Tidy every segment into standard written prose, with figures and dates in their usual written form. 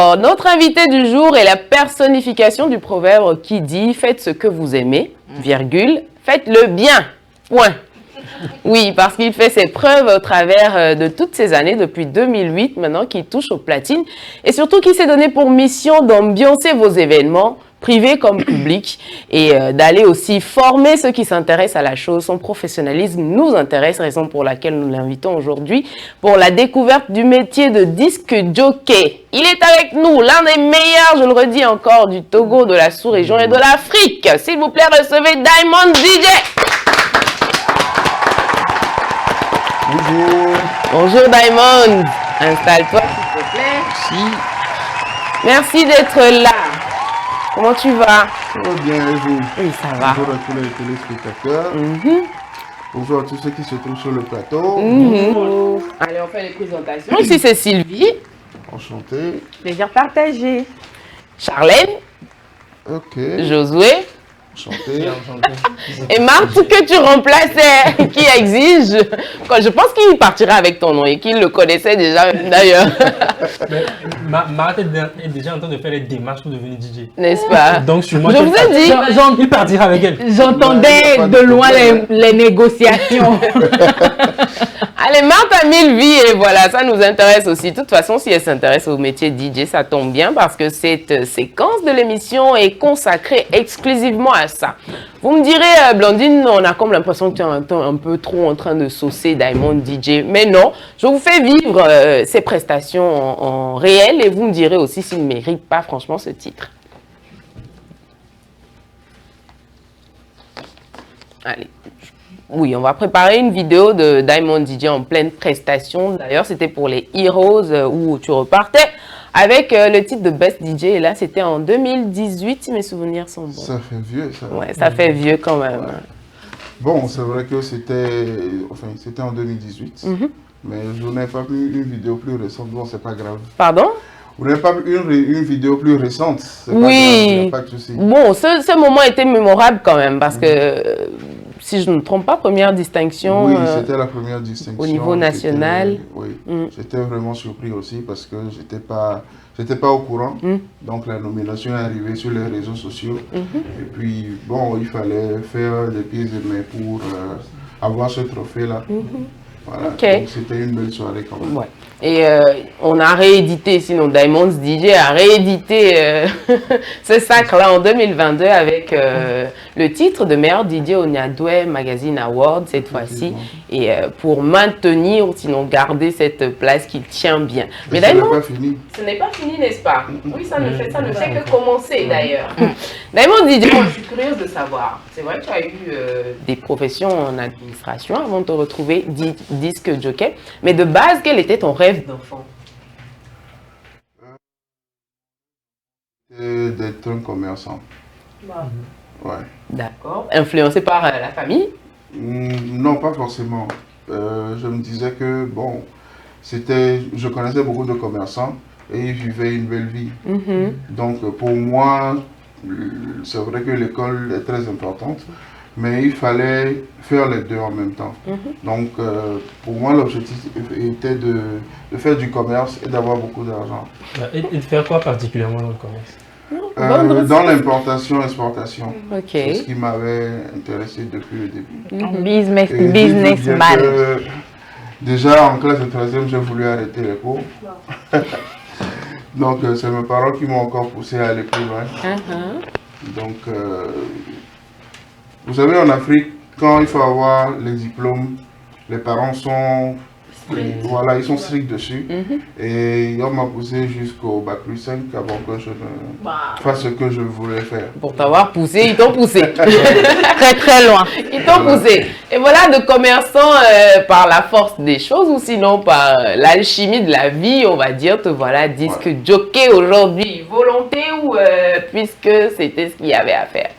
Alors, notre invité du jour est la personnification du proverbe qui dit « Faites ce que vous aimez, virgule, faites-le bien, point ». Oui, parce qu'il fait ses preuves au travers de toutes ces années, depuis 2008 maintenant, qu'il touche aux platines et surtout qu'il s'est donné pour mission d'ambiancer vos événements, privés comme publics, et d'aller aussi former ceux qui s'intéressent à la chose. Son professionnalisme nous intéresse, raison pour laquelle nous l'invitons aujourd'hui pour la découverte du métier de disque jockey. Il est avec nous, l'un des meilleurs, je le redis encore, du Togo, de la sous-région et de l'Afrique. S'il vous plaît, recevez Diamond DJ. Bonjour. Bonjour Diamond. Installe-toi s'il te plaît. Merci. Merci d'être là. Comment tu vas? Ça va bien et vous? Oui, ça va. Bonjour à tous les téléspectateurs. Bonjour à tous ceux qui se trouvent sur le plateau. Bonjour. Allez, on fait les présentations. Ici, c'est Sylvie. Enchanté. Plaisir partagé. Charlène. Ok. Josué. Enchanté. Et Marthe, que tu remplaçais, qui exige. Je pense qu'il partira avec ton nom et qu'il le connaissait déjà d'ailleurs. Marthe est déjà en train de faire les démarches pour devenir DJ. N'est-ce pas? Donc, sur moi, je vous ai dit. Il partira avec elle. J'entendais de loin les négociations. Allez, Marthe a 1000 vies et voilà, ça nous intéresse aussi. De toute façon, si elle s'intéresse au métier DJ, ça tombe bien parce que cette séquence de l'émission est consacrée exclusivement à ça. Vous me direz, Blandine, on a comme l'impression que tu es un peu trop en train de saucer Diamond DJ. Mais non, je vous fais vivre ces prestations en réel et vous me direz aussi s'il ne mérite pas franchement ce titre. Allez. Oui, on va préparer une vidéo de Diamond DJ en pleine prestation. D'ailleurs, c'était pour les Heroes où tu repartais avec le titre de Best DJ. Et là, c'était en 2018, si mes souvenirs sont bons. Ça fait vieux, ça. Ouais, ça fait vieux quand même. Ouais. Bon, c'est vrai que c'était en 2018. Mais je n'ai pas vu une vidéo plus récente. Bon, c'est pas grave. Pardon? Vous n'avez pas vu une vidéo plus récente? Oui. Pas de souci. Bon, ce moment était mémorable quand même parce que, si je ne me trompe pas, première distinction. Oui, c'était la première distinction. Au niveau national. Oui, j'étais vraiment surpris aussi parce que j'étais pas au courant. Donc la nomination est arrivée sur les réseaux sociaux. Et puis, bon, il fallait faire des pieds et mains pour avoir ce trophée-là. Voilà, Okay. donc c'était une belle soirée quand même. Ouais. Et on a réédité, sinon Diamond DJ a réédité ce sacre-là en 2022 avec le titre de meilleur DJ au Nyadwe Magazine Award cette fois-ci. Et pour maintenir, ou sinon garder cette place qu'il tient bien. Mais ce n'est pas fini. Ce n'est pas fini, n'est-ce pas? Oui, ça ne fait que commencer d'ailleurs. Diamond DJ, je suis curieuse de savoir. C'est vrai que tu as eu des professions en administration avant de te retrouver disque jockey. Mais de base, quel était ton rêve d'enfant? D'être un commerçant. Ouais. D'accord. Influencé par la famille? Non, pas forcément. Je me disais que, bon, je connaissais beaucoup de commerçants et ils vivaient une belle vie. Donc, pour moi, c'est vrai que l'école est très importante, mais il fallait faire les deux en même temps. Donc, pour moi, l'objectif était de faire du commerce et d'avoir beaucoup d'argent. Et de faire quoi particulièrement dans le commerce? Dans l'importation-exportation. Okay. C'est ce qui m'avait intéressé depuis le début. Businessman. Déjà en classe de 3e, j'ai voulu arrêter les cours. Donc, c'est mes parents qui m'ont encore poussé à aller plus loin. Donc, vous savez, en Afrique, quand il faut avoir les diplômes, les parents sont... Voilà, ils sont stricts dessus. Et on m'a poussé jusqu'au bac plus 5 avant que je ne fasse ce que je voulais faire. Pour t'avoir poussé, ils t'ont poussé. Très très loin. Ils t'ont poussé. Et voilà, de commerçant par la force des choses ou sinon par l'alchimie de la vie, on va dire, te voilà disque jockey aujourd'hui. Volonté ou puisque c'était ce qu'il y avait à faire?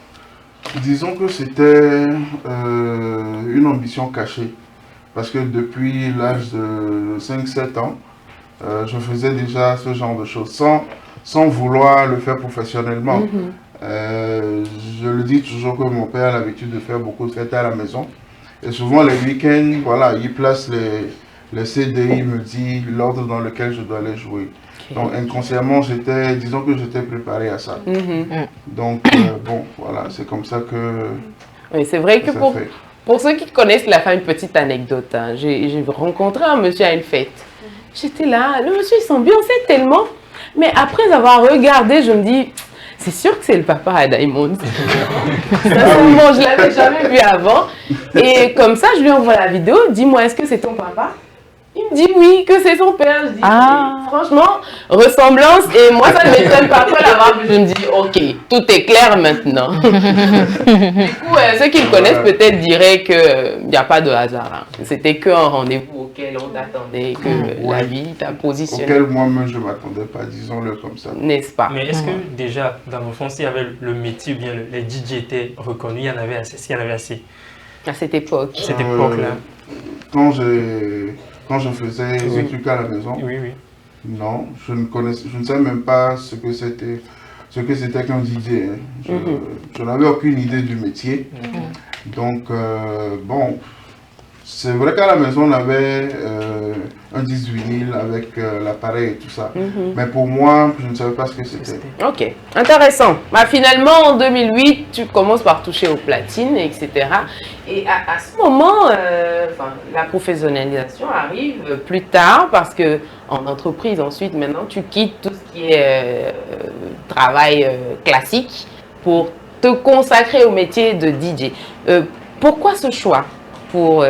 Disons que c'était une ambition cachée. Parce que depuis l'âge de 5-7 ans, je faisais déjà ce genre de choses sans vouloir le faire professionnellement. Je le dis toujours que mon père a l'habitude de faire beaucoup de fêtes à la maison. Et souvent les week-ends, voilà, il place les CD, il me dit l'ordre dans lequel je dois aller jouer. Donc inconsciemment, disons que j'étais préparé à ça. Donc bon, voilà, c'est comme ça que Oui, c'est vrai que ça pour, fait. pour ceux qui connaissent la fin, une petite anecdote. Hein. J'ai rencontré un monsieur à une fête. J'étais là, le monsieur il s'ambiançait tellement. Mais après avoir regardé, je me dis, c'est sûr que c'est le papa à Diamond. Sincèrement, je l'avais jamais vu avant. Et comme ça, je lui envoie la vidéo. Dis-moi, est-ce que c'est ton papa? Il me dit oui, que c'est son père. Je dis, franchement, ressemblance. Et moi, ça ne m'étonne pas après l'avoir vu. Je me dis, ok, tout est clair maintenant. Du coup, ceux qui me connaissent peut-être diraient qu'il n'y a pas de hasard. Hein. C'était qu'un rendez-vous auquel on t'attendait, que la vie t'a positionné. Auquel moi-même je ne m'attendais pas, disons-le comme ça. N'est-ce pas? Mais est-ce que déjà, dans l'enfance, il y avait le métier ou bien les DJ étaient reconnus, il y en avait assez, est-ce qu'il y en avait assez? À cette époque. Cette époque-là. Quand je faisais des trucs à la maison, Oui. non, je ne savais même pas ce que c'était qu'un DJ. Hein. Je n'avais aucune idée du métier. Donc, bon, c'est vrai qu'à la maison, on avait un disque vinyle avec l'appareil et tout ça. Mais pour moi, je ne savais pas ce que c'était. Ok, intéressant. Bah, finalement, en 2008, tu commences par toucher aux platines, etc. Et à ce moment, la professionnalisation arrive plus tard parce que en entreprise, ensuite, maintenant, tu quittes tout ce qui est travail classique pour te consacrer au métier de DJ. Pourquoi ce choix pour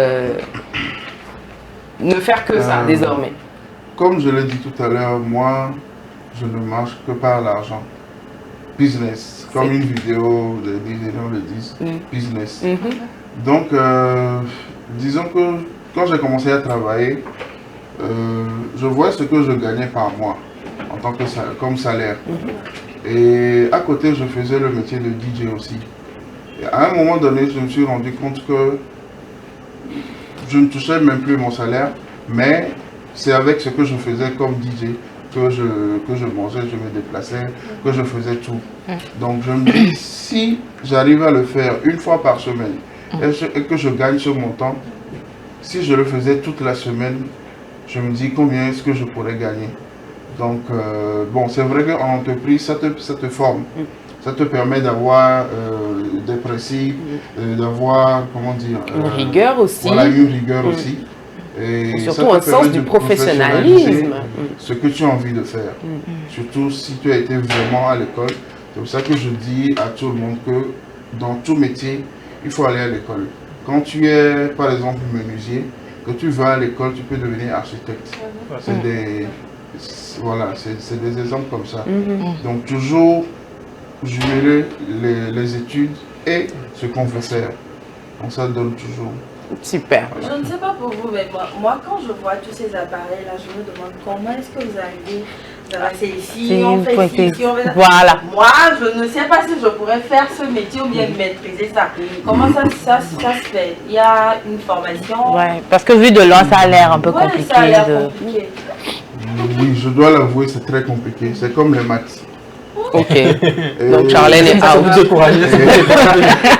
ne faire que ça désormais? Comme je l'ai dit tout à l'heure, moi, je ne marche que par l'argent. Business, comme une vidéo les gens le disent, business. Donc, disons que quand j'ai commencé à travailler, je voyais ce que je gagnais par mois en tant que comme salaire. Et à côté, je faisais le métier de DJ aussi. Et à un moment donné, je me suis rendu compte que je ne touchais même plus mon salaire, mais c'est avec ce que je faisais comme DJ que je mangeais, je me déplaçais, que je faisais tout. Donc je me dis, si j'arrive à le faire une fois par semaine et que je gagne ce montant, si je le faisais toute la semaine, je me dis combien est-ce que je pourrais gagner. Donc bon, c'est vrai qu'en entreprise, ça te forme. Ça te permet d'avoir des principes, d'avoir, comment dire... une rigueur aussi. Voilà, une rigueur aussi. Et surtout un sens du professionnalisme. Ce que tu as envie de faire. Surtout si tu as été vraiment à l'école. C'est pour ça que je dis à tout le monde que dans tout métier, il faut aller à l'école. Quand tu es, par exemple, menuisier, que tu vas à l'école, tu peux devenir architecte. C'est des exemples comme ça. Donc toujours jumeler les études et ce qu'on veut faire. Donc ça donne toujours. Super. Je ne sais pas pour vous, mais moi quand je vois tous ces appareils-là, je me demande comment est-ce que vous arrivez à passer ici, on fait ici, on fait ça. Voilà. Moi, je ne sais pas si je pourrais faire ce métier ou bien maîtriser ça. Comment ça se fait? Il y a une formation? Ouais, parce que vu de loin, ça a l'air un peu compliqué. Ça a l'air compliqué. Oui, je dois l'avouer, c'est très compliqué. C'est comme les maths. Ok. Donc Charlène est out. Découragé.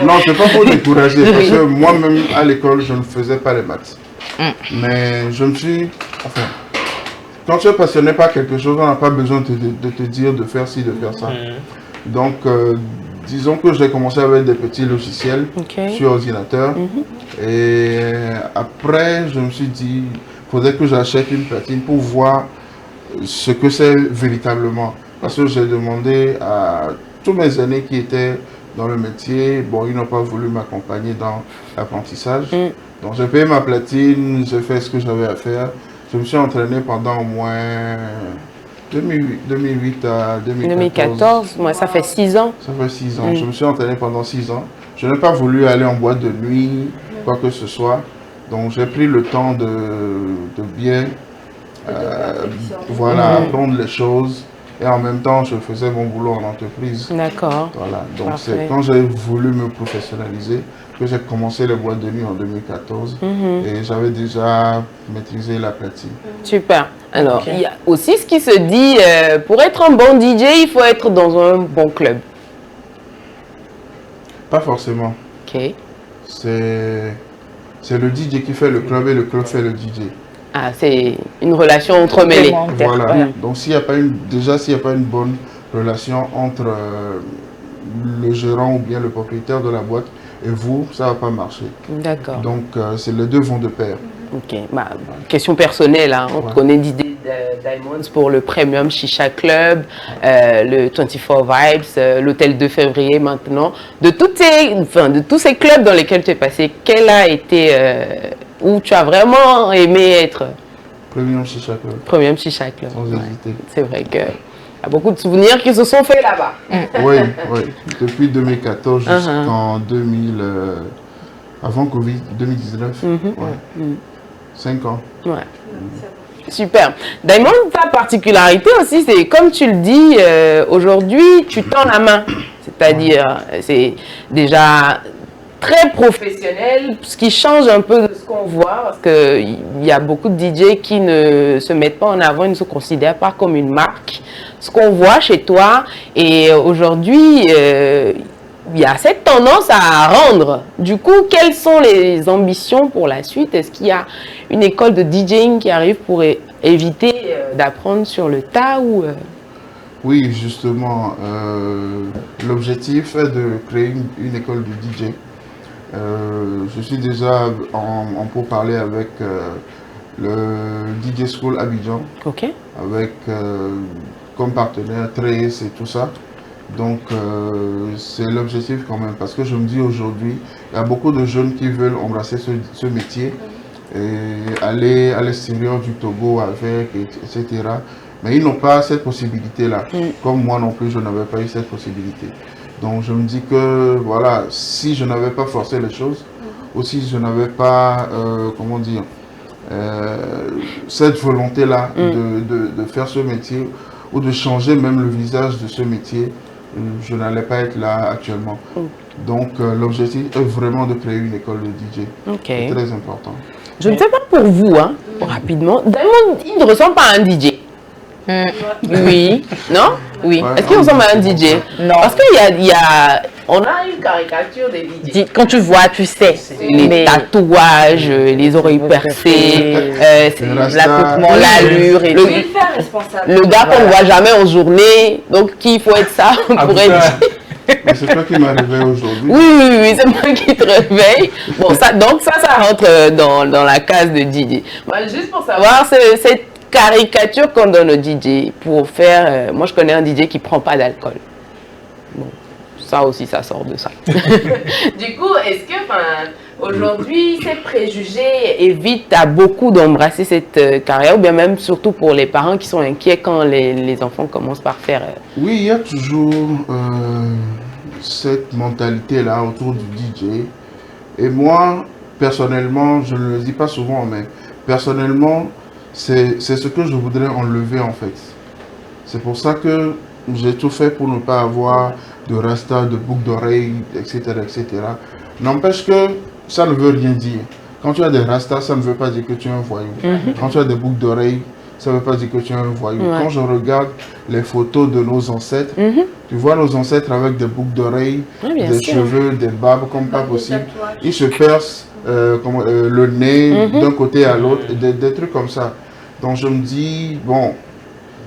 Non, c'est pas pour décourager, parce que moi-même à l'école, je ne faisais pas les maths. Mais je me suis... Enfin, quand tu es passionné par quelque chose, on n'a pas besoin de te dire de faire ci, de faire ça. Donc, disons que j'ai commencé avec des petits logiciels sur ordinateur. Et après, je me suis dit, il faudrait que j'achète une platine pour voir ce que c'est véritablement. Parce que j'ai demandé à tous mes aînés qui étaient dans le métier, bon, ils n'ont pas voulu m'accompagner dans l'apprentissage. Donc j'ai payé ma platine, j'ai fait ce que j'avais à faire. Je me suis entraîné pendant au moins 2008 à 2014, moi ça fait 6 ans. Ça fait 6 ans. Je me suis entraîné pendant 6 ans. Je n'ai pas voulu aller en boîte de nuit, quoi que ce soit. Donc j'ai pris le temps de bien apprendre les choses. Et en même temps, je faisais mon boulot en entreprise. D'accord. Voilà. Donc c'est quand j'ai voulu me professionnaliser que j'ai commencé les boîtes de nuit en 2014. Et j'avais déjà maîtrisé la platine. Super. Alors, il y a aussi ce qui se dit, pour être un bon DJ, il faut être dans un bon club. Pas forcément. Ok. C'est le DJ qui fait le club et le club fait le DJ. Ah, c'est une relation entremêlée. Voilà. Voilà. Donc s'il n'y a pas une bonne relation entre le gérant ou bien le propriétaire de la boîte et vous, ça va pas marcher. D'accord. Donc c'est les deux vont de pair. Ok. Bah, question personnelle, hein. On Ouais. connaît d'idées Diamonds pour le Premium Chicha Club, le 24 Vibes, l'Hôtel 2 Février maintenant. De tous ces clubs dans lesquels tu es passé, quel a été où tu as vraiment aimé être Premium Chicha Club, Premium Chicha Club? sans Ouais. hésiter. C'est vrai qu'il y a beaucoup de souvenirs qui se sont faits là-bas. Oui, oui. Depuis 2014 jusqu'en 2000, avant Covid, 2019. Ouais. 5 ans. Ouais. Super. Diamond, ta particularité aussi, c'est comme tu le dis, aujourd'hui, tu tends la main. C'est-à-dire, c'est déjà très professionnel, ce qui change un peu de ce qu'on voit, parce qu'il y a beaucoup de DJ qui ne se mettent pas en avant, ils ne se considèrent pas comme une marque. Ce qu'on voit chez toi, et aujourd'hui, il y a cette tendance à rendre. Du coup, quelles sont les ambitions pour la suite? Est-ce qu'il y a une école de DJing qui arrive pour éviter d'apprendre sur le tas ou Oui, justement, l'objectif est de créer une école de DJ. Je suis déjà en pourparlers avec le DJ School Abidjan, Ok. avec comme partenaire Trace et tout ça. Donc c'est l'objectif quand même, parce que je me dis aujourd'hui, il y a beaucoup de jeunes qui veulent embrasser ce métier et aller à l'extérieur du Togo avec, etc. Mais ils n'ont pas cette possibilité-là. Comme moi non plus, je n'avais pas eu cette possibilité. Donc je me dis que voilà, si je n'avais pas forcé les choses, ou si je n'avais pas, comment dire, cette volonté-là de faire ce métier, ou de changer même le visage de ce métier, je n'allais pas être là actuellement. Donc l'objectif est vraiment de créer une école de DJ. Ok. C'est très important. Je ne sais pas pour vous, hein, rapidement. Diamond, il ne ressemble pas à un DJ. Oui. Non? Oui. Ouais, Est-ce qu'il ressemble à un DJ? Non. Parce on a une caricature des DJ. Quand tu vois, tu sais. Les tatouages, les oreilles percées, L'accoutrement, l'allure et le, tout. Oui, faire responsable. le gars qu'on ne voit jamais en journée. Donc, qu'il faut être ça pour être... Mais c'est toi qui m'as réveillé aujourd'hui. Oui, c'est moi qui te réveille. Bon, ça rentre dans la case de DJ. Moi, juste pour savoir, cette caricature qu'on donne au DJ pour faire... moi, je connais un DJ qui ne prend pas d'alcool. Bon, ça aussi, ça sort de ça. Du coup, est-ce que, aujourd'hui, ces préjugés évitent à beaucoup d'embrasser cette carrière, ou bien même surtout pour les parents qui sont inquiets quand les enfants commencent par faire... Oui, il y a toujours cette mentalité-là autour du DJ. Et moi, personnellement, je ne le dis pas souvent, mais personnellement, c'est ce que je voudrais enlever en fait. C'est pour ça que j'ai tout fait pour ne pas avoir de rasta, de boucles d'oreilles, etc., etc. N'empêche que ça ne veut rien dire. Quand tu as des rastas, ça ne veut pas dire que tu es un voyou. Quand tu as des boucles d'oreilles, ça ne veut pas dire que tu es un voyou. Ouais. Quand je regarde les photos de nos ancêtres, tu vois nos ancêtres avec des boucles d'oreilles, Oui, bien des sûr. cheveux, des barbes comme pas Des possible. tatouages. Ils se percent le nez d'un côté à l'autre, des trucs comme ça. Donc je me dis, bon,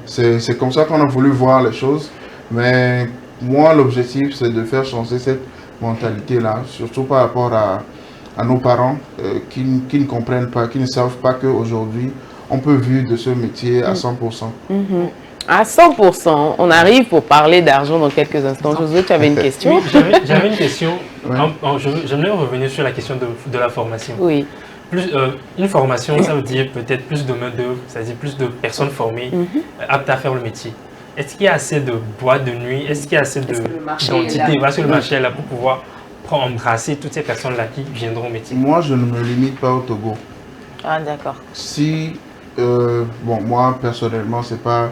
c'est comme ça qu'on a voulu voir les choses. Mais moi, l'objectif, c'est de faire changer cette mentalité-là, surtout par rapport à nos parents qui ne comprennent pas, qui ne savent pas qu'aujourd'hui, on peut vivre de ce métier à 100%. À 100%. On arrive pour parler d'argent dans quelques instants. Josué, tu avais une question? Oui, j'avais une question. Ouais. J'aimerais revenir sur la question de la formation. Oui. Une formation, ça veut dire peut-être plus de main-d'œuvre, c'est-à-dire plus de personnes formées, aptes à faire le métier. Est-ce qu'il y a assez de boîtes de nuit? Est-ce qu'il y a assez Est-ce que le marché est d'entités? là? Est-ce que le marché est là pour pouvoir embrasser toutes ces personnes-là qui viendront au métier? Moi, je ne me limite pas au Togo. Ah, d'accord. Si, bon, moi, personnellement, c'est pas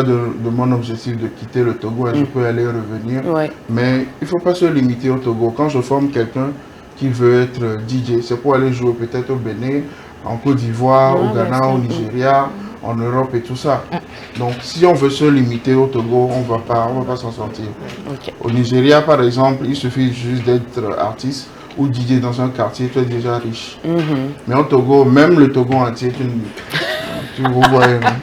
de mon objectif de quitter le Togo, hein, je peux aller revenir. Ouais. Mais il ne faut pas se limiter au Togo. Quand je forme quelqu'un qui veut être DJ, c'est pour aller jouer peut-être au Bénin, en Côte d'Ivoire, au Ghana, au Nigeria, en Europe et tout ça. Donc si on veut se limiter au Togo, on va pas s'en sortir. Ok. Au Nigeria, par exemple, il suffit juste d'être artiste. ou DJ dans un quartier, tu es déjà riche. Mais au Togo, même le Togo entier, tu vous voyez. Voilà.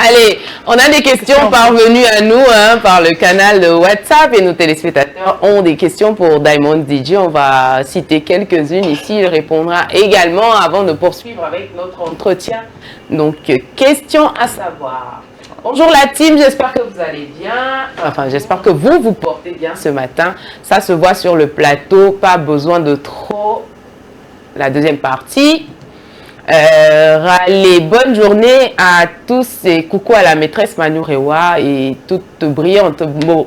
Allez, on a des questions parvenues à nous hein, par le canal de WhatsApp et nos téléspectateurs ont des questions pour Diamond DJ. On va citer quelques-unes ici. Il répondra également avant de poursuivre avec notre entretien. Donc, question à savoir. Bonjour la team, j'espère que vous allez bien. Enfin, j'espère que vous vous portez bien ce matin. Ça se voit sur le plateau, pas besoin de trop. La deuxième partie. Rallye, bonne journée à tous et coucou à la maîtresse Manu Rewa et toute brillante.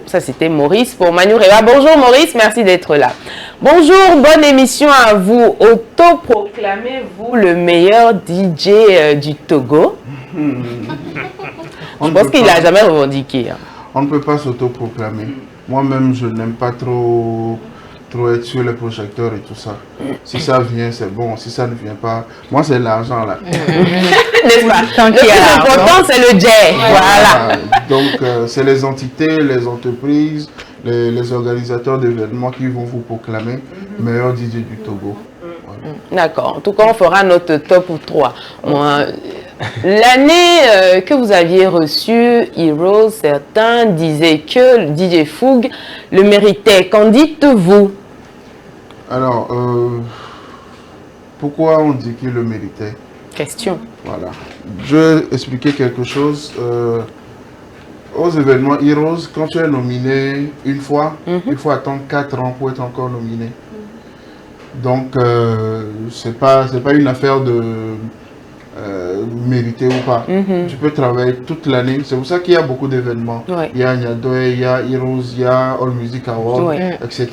Ça c'était Maurice pour Manu Rewa. Bonjour Maurice, merci d'être là. Bonjour, bonne émission à vous. Autoproclamez-vous le meilleur DJ du Togo? Je pense qu'il n'a jamais revendiqué. Hein. On ne peut pas s'autoproclamer. Moi-même, je n'aime pas trop être sur les projecteurs et tout ça. Si ça vient, c'est bon. Si ça ne vient pas, moi, c'est l'argent là. N'est-ce pas? Le plus important, c'est le jet. Voilà. Donc, c'est les entités, les entreprises, les organisateurs d'événements qui vont vous proclamer meilleur DJ du Togo. Voilà. D'accord. En tout cas, on fera notre top 3. Moi, l'année que vous aviez reçu Heroes, certains disaient que le DJ Foug le méritait. Qu'en dites-vous? Alors, pourquoi on dit qu'il le méritait? Question. Voilà. Je vais expliquer quelque chose. Aux événements Heroes, quand tu es nominé une fois, il faut attendre 4 ans pour être encore nominé. Donc, c'est pas une affaire de mériter ou pas. Tu peux travailler toute l'année. C'est pour ça qu'il y a beaucoup d'événements. Ouais. Il y a Nyadoe, il y a Heroes, il y a All Music Award, etc.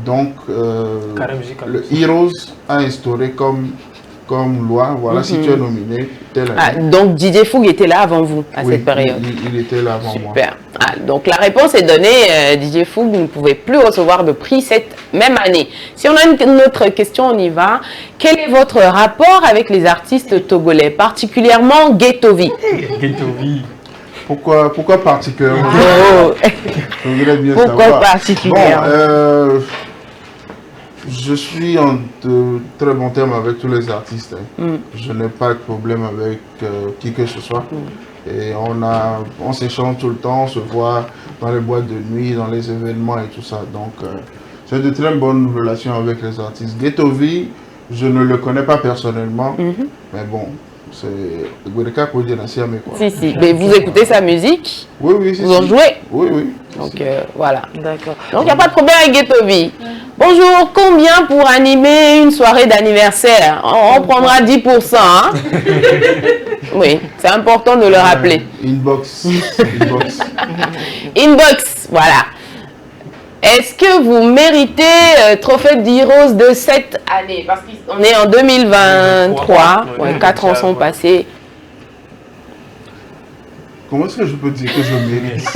Donc, le Heroes a instauré comme loi, voilà, si tu es nominé, telle année. Donc DJ Foug était là avant vous à cette période. Il était là avant moi. Super. Donc la réponse est donnée. DJ Foug, vous ne pouvez plus recevoir de prix cette même année. Si on a une autre question, on y va. Quel est votre rapport avec les artistes togolais, particulièrement Ghettovi? Ghettovi. Pourquoi particulièrement? Je voudrais bien Pourquoi savoir. particulièrement? Bon, je suis en de très bons termes avec tous les artistes. Je n'ai pas de problème avec qui que ce soit. Et on s'échange tout le temps, on se voit dans les boîtes de nuit, dans les événements et tout ça. Donc, j'ai de très bonnes relations avec les artistes. Ghettovi, je ne le connais pas personnellement, mais bon, c'est Gwereka Kodjenassia, mais quoi. Si. Mais vous écoutez sa musique? Oui, Vous en jouez? Oui. Donc voilà. D'accord. Donc il n'y a pas de problème avec Ghettovi. Bonjour, combien pour animer une soirée d'anniversaire? On prendra 10%. Hein? Oui, c'est important de le rappeler. Inbox. Inbox, voilà. Est-ce que vous méritez trophée d'Heroes de cette année? Parce qu'on est en 2023, 4 ans sont passés. Comment est-ce que je peux dire que je mérite?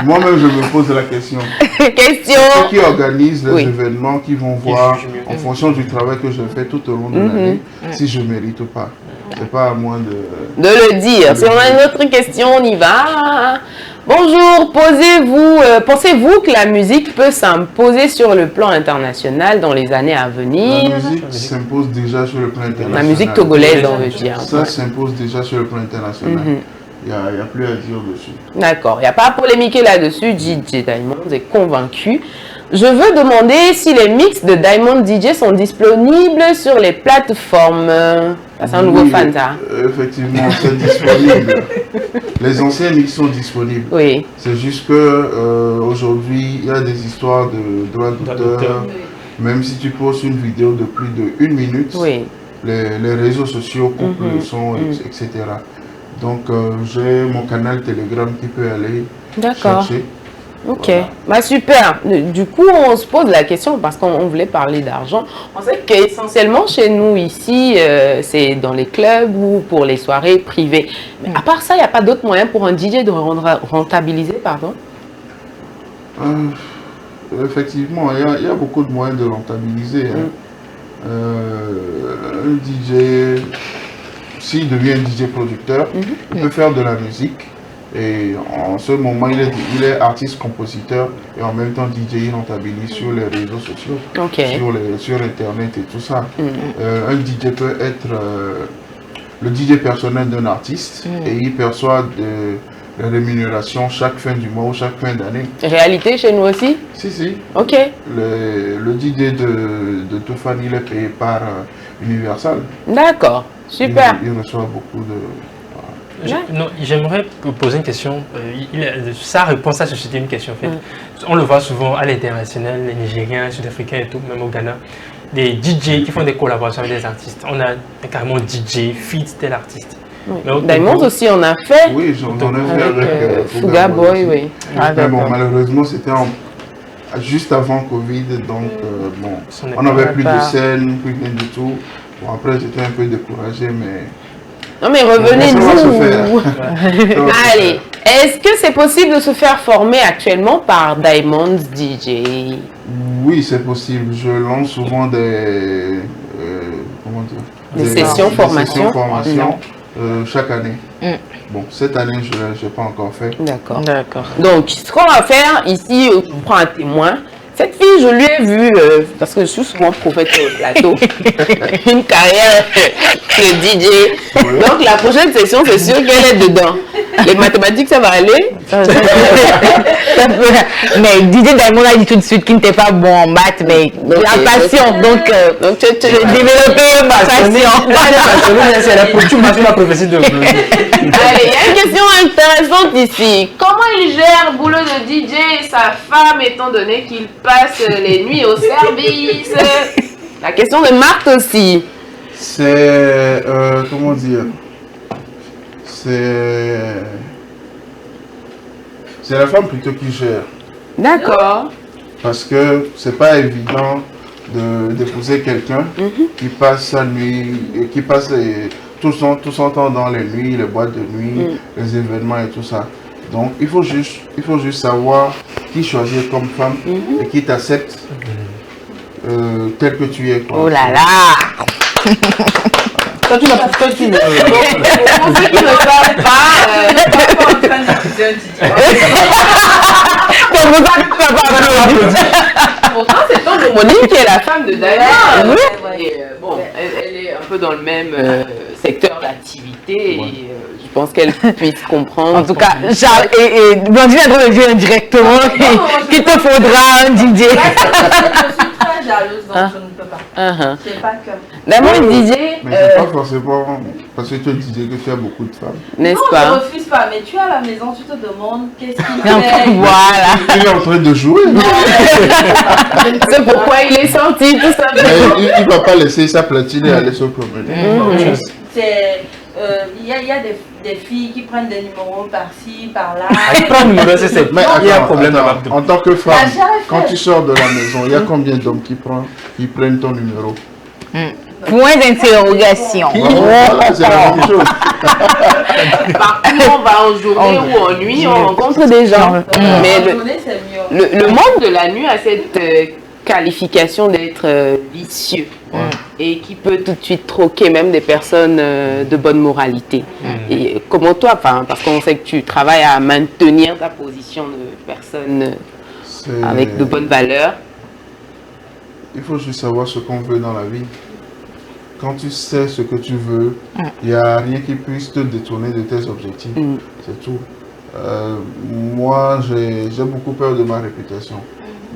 Moi-même, je me pose la question. Question. Ceux qui organisent les événements, qui vont voir en fonction du travail que je fais tout au long de l'année, si je mérite ou pas. C'est pas à moi de le dire. Si on a une autre question, on y va. Bonjour, pensez-vous que la musique peut s'imposer sur le plan international dans les années à venir? La musique s'impose déjà sur le plan international. La musique togolaise, on veut dire. Ça s'impose déjà sur le plan international. Il n'y a plus à dire dessus. D'accord, il n'y a pas à polémiquer là-dessus. DJ Diamond est convaincu. Je veux demander si les mix de Diamond DJ sont disponibles sur les plateformes. C'est un nouveau fan, ça. Effectivement, c'est disponible. Les anciens mix sont disponibles. Oui. C'est juste que aujourd'hui, il y a des histoires de droits d'auteur. Même si tu postes une vidéo de plus de 1 minute, les réseaux sociaux coupent le son, etc. Donc, j'ai mon canal Telegram qui peut aller chercher. Ok, voilà. Super. Du coup, on se pose la question parce qu'on voulait parler d'argent. On sait qu'essentiellement chez nous ici, c'est dans les clubs ou pour les soirées privées. Mais à part ça, il n'y a pas d'autres moyens pour un DJ de rentabiliser, pardon? Effectivement, il y a beaucoup de moyens de rentabiliser. Un DJ, s'il devient un DJ producteur, il peut faire de la musique Et en ce moment, il est artiste-compositeur et en même temps DJ, il rentabilise sur les réseaux sociaux, sur Internet et tout ça. Un DJ peut être le DJ personnel d'un artiste et il perçoit de rémunération chaque fin du mois ou chaque fin d'année. Réalité chez nous aussi? Si. Ok. Le DJ de Toufan, il est payé par Universal. D'accord, super. Il reçoit beaucoup de... J'aimerais poser une question. Sa réponse a suscité une question. En fait. On le voit souvent à l'international, les Nigériens, les Sud-Africains et tout, même au Ghana. Des DJ qui font des collaborations avec des artistes. On a carrément DJ, feat tel artiste. Diamond aussi on a fait. Oui, j'en ai fait avec Fuga Boy, oui. Mais bon, malheureusement, c'était juste avant Covid, donc on n'avait plus de scène, plus rien du tout. Bon, après, j'étais un peu découragé, mais... Non mais revenez-nous. Allez, est-ce que c'est possible de se faire former actuellement par Diamond DJ? Oui, c'est possible. Je lance souvent des sessions formation chaque année. Bon, cette année, je n'ai pas encore fait. D'accord. Donc, ce qu'on va faire ici, on prend un témoin. Cette fille, je lui ai vu, parce que je suis souvent prophète sur le plateau, une carrière de DJ. Donc, la prochaine session, c'est sûr qu'elle est dedans. Les mathématiques, ça va aller. Mais DJ Diamond a dit tout de suite qu'il n'était pas bon en maths, mais la passion. Donc tu as développé ma passion. Tu m'as fait la prophétie de... Allez, il y a une question intéressante ici. Comment il gère le boulot de DJ et sa femme, étant donné qu'il passe les nuits au service? La question de Marthe aussi. C'est... comment dire? C'est la femme plutôt qui gère. D'accord. Parce que c'est pas évident d'épouser quelqu'un qui passe sa nuit, qui passe tout son temps dans les nuits, les boîtes de nuit, les événements et tout ça. Donc il faut juste savoir qui choisir comme femme et qui t'accepte tel que tu es. Oh là là. Toi, tu n'as pas Pour ceux qui ne savent pas, en train d'accuser un DJ. Pourtant, c'est Tante Monique qui est la femme de Diamond. Oui. Bon, elle est un peu dans le même secteur d'activité et je pense qu'elle puisse comprendre. En tout cas, et Blondine est en train de dire indirectement qu'il te faudra un DJ. Je suis très jalouse, donc je ne peux pas. Je sais pas que... Diamond DJ, mais c'est pas forcément parce que tu disais que tu as beaucoup de femmes. n'est-ce Non, pas? je refuse pas, mais tu es à la maison, tu te demandes qu'est-ce qu'il fait. Voilà. Il est en train de jouer. C'est pourquoi il est sorti, tout ça. Mais il ne va pas laisser sa platine et aller se promener. Il y a des filles qui prennent des numéros par-ci, par-là. Il prend le numéro, c'est Mais il y a un attends, problème attends, en tant que femme, Ah, j'arrive quand pas. tu sors de la maison, il y a combien d'hommes qui prennent ton numéro? Point d'interrogation. Voilà, c'est la même chose. Partout, on va en journée ou en nuit, on rencontre des gens. Mais La journée, c'est mieux. le monde de la nuit a cette qualification d'être vicieux et qui peut tout de suite troquer même des personnes de bonne moralité. Et comment toi, parce qu'on sait que tu travailles à maintenir ta position de personne avec de bonnes valeurs. Il faut juste savoir ce qu'on veut dans la vie. Quand tu sais ce que tu veux, il n'y a rien qui puisse te détourner de tes objectifs. C'est tout. Moi, j'ai beaucoup peur de ma réputation.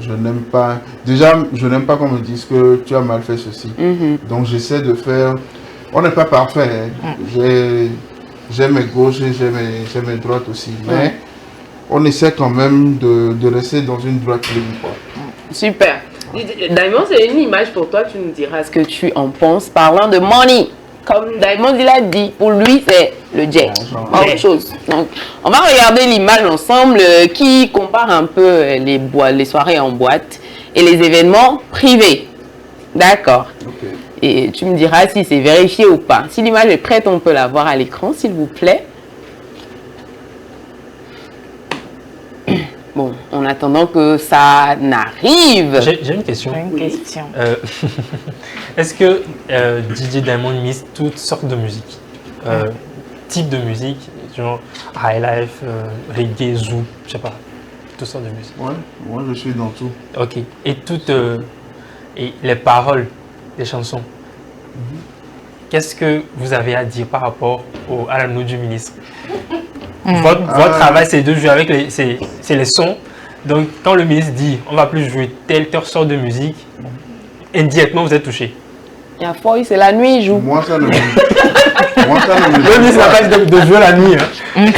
Je n'aime pas... Déjà, je n'aime pas qu'on me dise que tu as mal fait ceci. Donc, j'essaie de faire... On n'est pas parfait. Hein. J'ai mes gauches et j'ai mes droites aussi. Mais on essaie quand même de rester dans une droite ligne. Super. Diamond, c'est une image pour toi, tu nous diras ce que tu en penses. Parlant de money, comme Diamond il a dit, pour lui c'est le jet, autre chose. Donc, on va regarder l'image ensemble qui compare un peu les soirées en boîte et les événements privés. D'accord. Et tu me diras si c'est vérifié ou pas. Si l'image est prête, on peut la voir à l'écran, s'il vous plaît. Bon, en attendant que ça n'arrive. J'ai une question. Est-ce que DJ Diamond mise toutes sortes de musique types de musique, genre high life, reggae, zouk, je sais pas, toutes sortes de musique. Ouais, moi je suis dans tout. Ok. Et et les paroles des chansons. Qu'est-ce que vous avez à dire par rapport à la note du ministre? Votre travail, c'est de jouer avec c'est les sons. Donc, quand le ministre dit on va plus jouer telle sorte de musique, indirectement vous êtes touché. Il y a Foy, c'est la nuit, il joue. Moi ça ne me Le ministre n'a pas de jouer la nuit. Hein.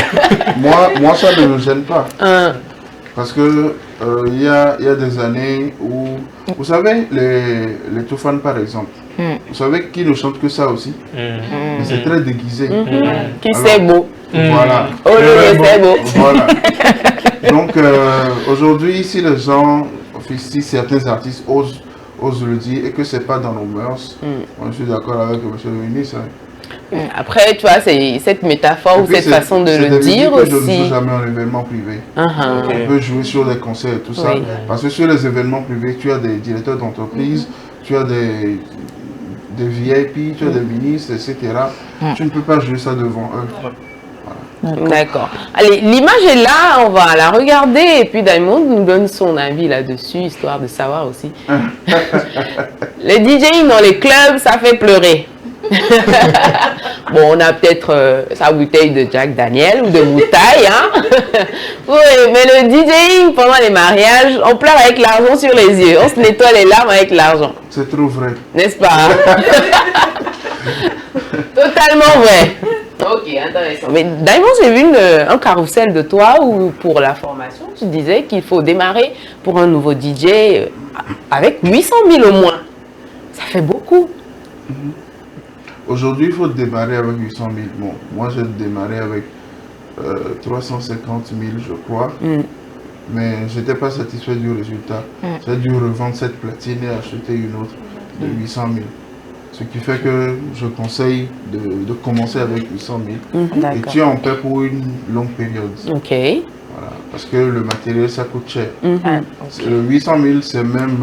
moi ça ne me gêne pas. Parce que il y a des années où, vous savez, les Toufan par exemple, vous savez qui ne chante que ça aussi? Mais c'est très déguisé. Qui c'est beau. Voilà. Oh c'est beau. Voilà. Donc aujourd'hui, si les gens, si certains artistes osent le dire et que c'est pas dans nos mœurs, moi, je suis d'accord avec M. le ministre. Après, tu vois, c'est cette métaphore ou cette façon de le dire aussi. Je ne joue jamais en événement privé. On peut jouer sur des concerts et tout ça. Parce que sur les événements privés, tu as des directeurs d'entreprise, tu as des VIP, tu as des ministres, etc. Tu ne peux pas jouer ça devant eux. Voilà. D'accord. Allez, l'image est là, on va la regarder et puis Diamond nous donne son avis là-dessus, histoire de savoir aussi. Le DJing dans les clubs, ça fait pleurer. Bon, on a peut-être sa bouteille de Jack Daniel ou de Moutaille, hein. Oui, mais le DJing pendant les mariages, on pleure avec l'argent sur les yeux. On se nettoie les larmes avec l'argent. C'est trop vrai. N'est-ce pas? Totalement vrai. Ok, intéressant. Mais Diamond, j'ai vu un carrousel de toi où pour la formation, tu disais qu'il faut démarrer pour un nouveau DJ avec 800 000 au moins. Ça fait beaucoup. Aujourd'hui, il faut démarrer avec 800 000. Bon, moi, j'ai démarré avec 350 000, je crois. Mais je n'étais pas satisfait du résultat. J'ai dû revendre cette platine et acheter une autre de 800 000. Ce qui fait que je conseille de commencer avec 800 000. Et tu es en paix pour une longue période. Ok. Voilà, parce que le matériel, ça coûte cher. Le 800 000, c'est même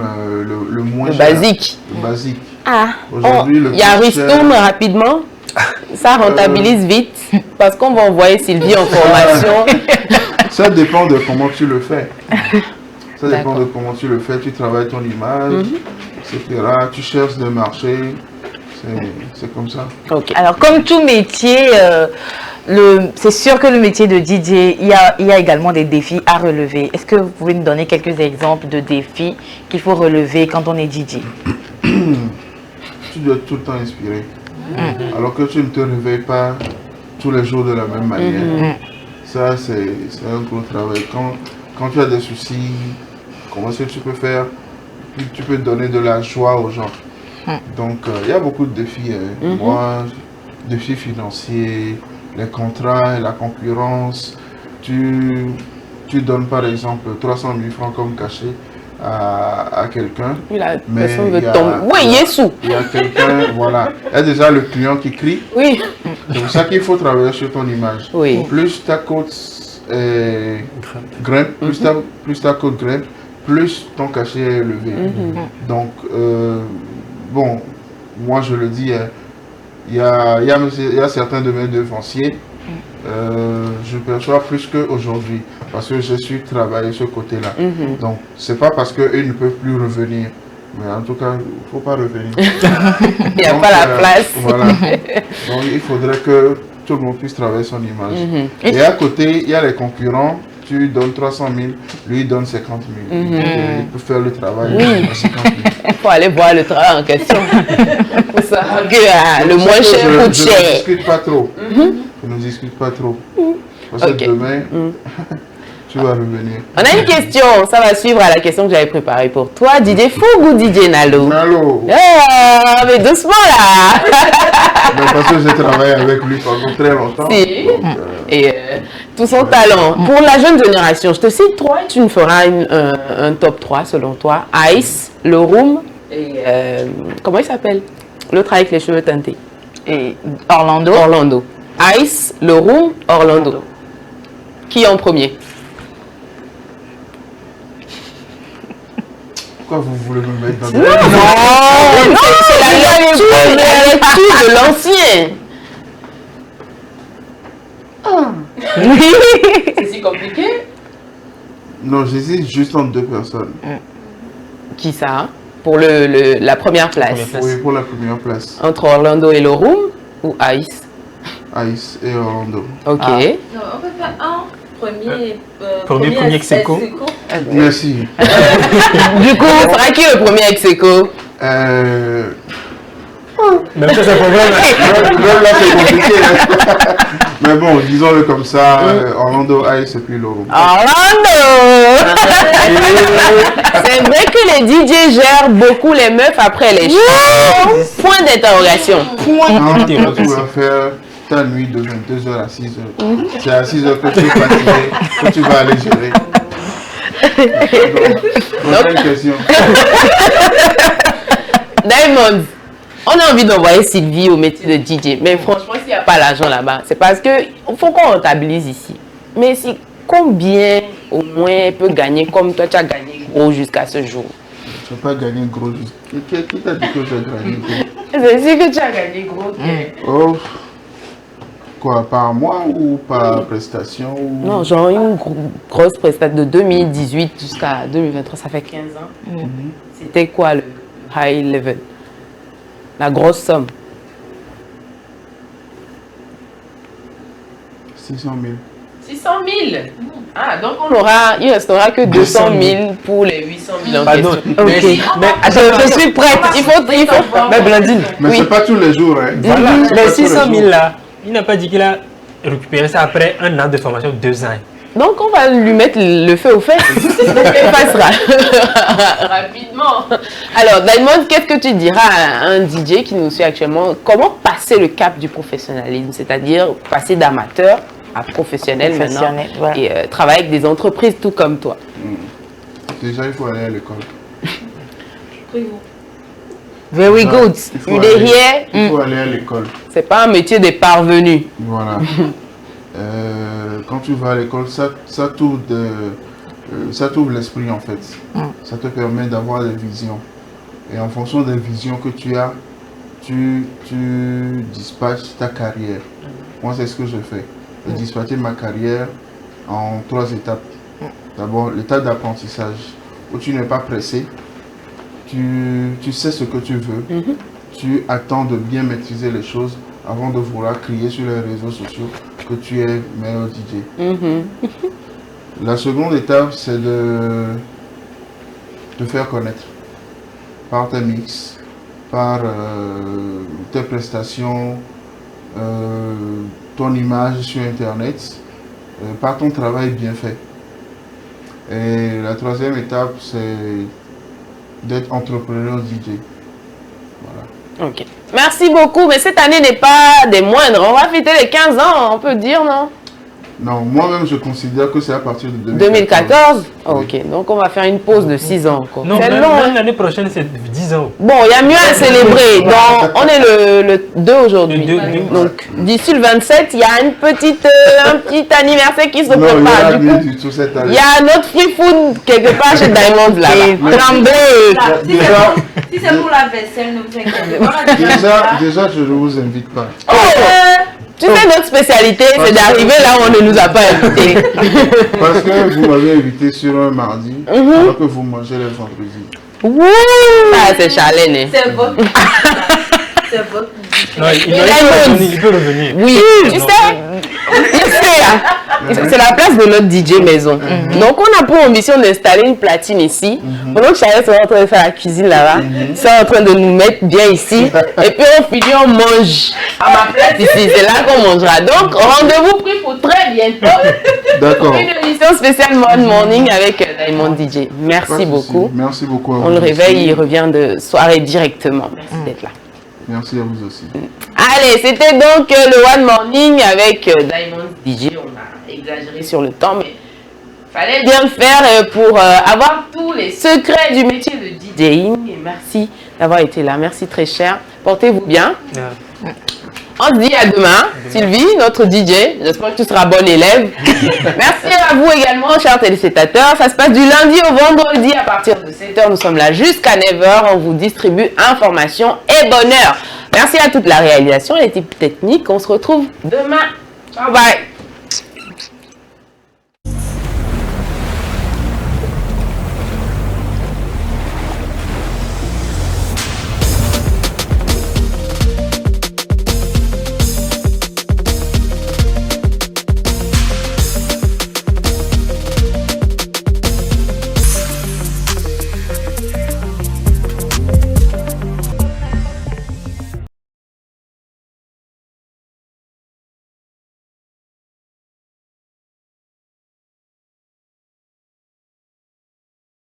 le moins cher. Basique. Le basique. Ah, aujourd'hui, il y a Ristourne rapidement. Ça rentabilise vite parce qu'on va envoyer Sylvie en formation. Ça dépend de comment tu le fais. Ça dépend de comment tu le fais. Tu travailles ton image, etc. Tu cherches des marchés. C'est comme ça. Okay. Alors, comme tout métier, c'est sûr que le métier de DJ, il y a également des défis à relever. Est-ce que vous pouvez nous donner quelques exemples de défis qu'il faut relever quand on est DJ? Tu dois être tout le temps inspiré. Alors que tu ne te réveilles pas tous les jours de la même manière. Ça, c'est un gros travail. Quand tu as des soucis, comment est-ce que tu peux faire? Tu peux donner de la joie aux gens. Donc, il y a beaucoup de défis. Moi, défis financiers, les contrats, la concurrence. Tu donnes par exemple 300 000 francs comme cachet à quelqu'un. La personne veut tomber. Oui, Yessou. Il y a quelqu'un, voilà. Il y a déjà le client qui crie. Oui. C'est pour ça qu'il faut travailler sur ton image. Oui. Plus ta côte grimpe, plus ta côte grimpe, plus ton cachet est élevé. Donc, bon, moi je le dis, il y a certains de mes devanciers, je perçois plus qu'aujourd'hui, parce que je suis travaillé ce côté-là. Donc, c'est pas parce qu'ils ne peuvent plus revenir, mais en tout cas, il ne faut pas revenir. Il n'y a pas la place. Voilà. Donc, il faudrait que tout le monde puisse travailler son image. Et à côté, il y a les concurrents. Tu donnes 300 000, lui il donne 50 000. Il peut faire le travail à 50 000. Il faut aller voir le travail en question. Pour savoir que le moins cher coûte cher. Je ne discute pas trop. Je ne discute pas trop. Parce que demain, tu vas revenir. On a une question, ça va suivre à la question que j'avais préparée pour toi. DJ Foug ou DJ Nalo? Nalo. Ah, mais doucement là. Mais parce que j'ai travaillé avec lui pendant très longtemps. Si. Donc, et tout son talent. Pour la jeune génération, je te cite 3 et tu me feras un top 3 selon toi. Ice, Le Room et comment il s'appelle? L'autre avec les cheveux teintés. Et Orlando. Orlando. Ice, Le Room, Orlando. Qui est en premier? pourquoi vous voulez me mettre dans Non, c'est la lecture de l'ancien. C'est si compliqué? Non, j'hésite juste entre 2 personnes. Qui ça? Pour la première place. Oui, pour la première place. Entre Orlando et Lorum ou Ice? Ice et Orlando. Ok. Non, on peut faire un premier ex-aequo. Merci. Du coup, sera qui le premier ex-aequo? Même ça, c'est un problème. Même là, c'est compliqué. Hein. Mais bon, disons-le comme ça, Orlando, Ice et puis Lorum. Orlando! C'est vrai que les DJ gèrent beaucoup les meufs après les shows. Point d'interrogation. Non, tu vas faire ta nuit de 22h à 6h. C'est à 6h que tu es fatigué, que tu vas aller gérer. Donc, une question. Diamond, on a envie d'envoyer Sylvie au métier de DJ, mais franchement, s'il n'y a pas l'argent là-bas, c'est parce qu'il faut qu'on rentabilise ici. Mais si, combien au moins elle peut gagner comme toi tu as gagné gros jusqu'à ce jour? Je ne vais pas gagner gros. Qui t'a dit que j'ai gagné gros? C'est sûr que tu as gagné gros. Oh, quoi, par mois ou par prestation ou... Non, genre une grosse prestation de 2018 jusqu'à 2023, ça fait 15 ans. C'était quoi le high level? La grosse somme? 600 000. 600 000. Ah, donc il ne restera que 200 000 pour les 800 000 en Pardon, question. mais Je suis prête. Il faut. Mais Blandine, Mais Oui. c'est pas tous les jours, hein. voilà, C'est mais pas tous les 600 000 jours. là, il n'a pas dit qu'il a récupéré ça après 1 an de formation, 2 ans. Donc, on va lui mettre le feu au fait. Donc, elle passera rapidement. Alors, Diamond, qu'est-ce que tu diras à un DJ qui nous suit actuellement? Comment passer le cap du professionnalisme? C'est-à-dire passer d'amateur à professionnel maintenant ouais. et travailler avec des entreprises tout comme toi. Déjà, il faut aller à l'école. Very good. Il faut You aller- dey hear? Il faut aller à l'école. C'est pas un métier des parvenus. Voilà. Quand tu vas à l'école, ça t'ouvre l'esprit en fait. Ça te permet d'avoir des visions. Et en fonction des visions que tu as, tu dispatches ta carrière. Moi, c'est ce que je fais. Je dispatcher ma carrière en 3 étapes. D'abord, l'étape d'apprentissage, où tu n'es pas pressé. Tu sais ce que tu veux. Tu attends de bien maîtriser les choses avant de vouloir crier sur les réseaux sociaux que tu es meilleur DJ. La seconde étape, c'est de faire connaître par tes mix, par tes prestations, ton image sur Internet, par ton travail bien fait. Et la troisième étape, c'est d'être entrepreneur DJ. Voilà. Ok. Merci beaucoup, mais cette année n'est pas des moindres. On va fêter les 15 ans, on peut dire, non? Non, moi-même, je considère que c'est à partir de 2014? Oui. Ok, donc on va faire une pause de 6 ans encore. Non, C'est même, long, hein? même l'année prochaine, c'est 10 ans. Bon, il y a mieux à célébrer. Donc, on est le 2 aujourd'hui. Le 2. Donc, d'ici le 27, il y a un petit anniversaire qui se Non, il y prépare. a Du rien coup, du tout cette il année. y a notre free food quelque part chez Diamond là. Tremblay. Déjà, Si c'est pour la vaisselle, ne vous inquiétez pas. déjà, je ne vous invite pas. Tu sais, notre spécialité, c'est d'arriver là où on ne nous a pas invités. Parce que vous m'avez invité sur un mardi, alors que vous mangez les vendredis. Wouh! Ah, c'est Charlène. Hein. C'est votre. C'est votre. Non, il peut revenir. Oui, tu sais, c'est la place de notre DJ maison. Donc, on a pour ambition d'installer une platine ici. Pendant que Charlotte est en train de faire la cuisine là-bas, c'est en train de nous mettre bien ici. Et puis, on finit, on mange à ma place ici. C'est là qu'on mangera. Donc, rendez-vous pris pour très bientôt. D'accord. Une émission spéciale Mode Morning avec Diamond DJ. Pas Merci de beaucoup. souci. Merci beaucoup à vous. On le réveille, aussi. il revient de soirée directement. Merci d'être là. Merci à vous aussi. Allez, c'était donc le One Morning avec Diamond DJ. On a exagéré sur le temps, mais fallait bien le faire pour avoir tous les secrets du métier de DJing. Et merci d'avoir été là. Merci très cher. Portez-vous bien. On se dit à demain. Sylvie, notre DJ. J'espère que tu seras bonne élève. Merci à vous également, chers téléspectateurs. Ça se passe du lundi au vendredi à partir de 7h. Nous sommes là jusqu'à 9h. On vous distribue information et bonheur. Merci à toute la réalisation et l'équipe technique. On se retrouve demain. Bye bye.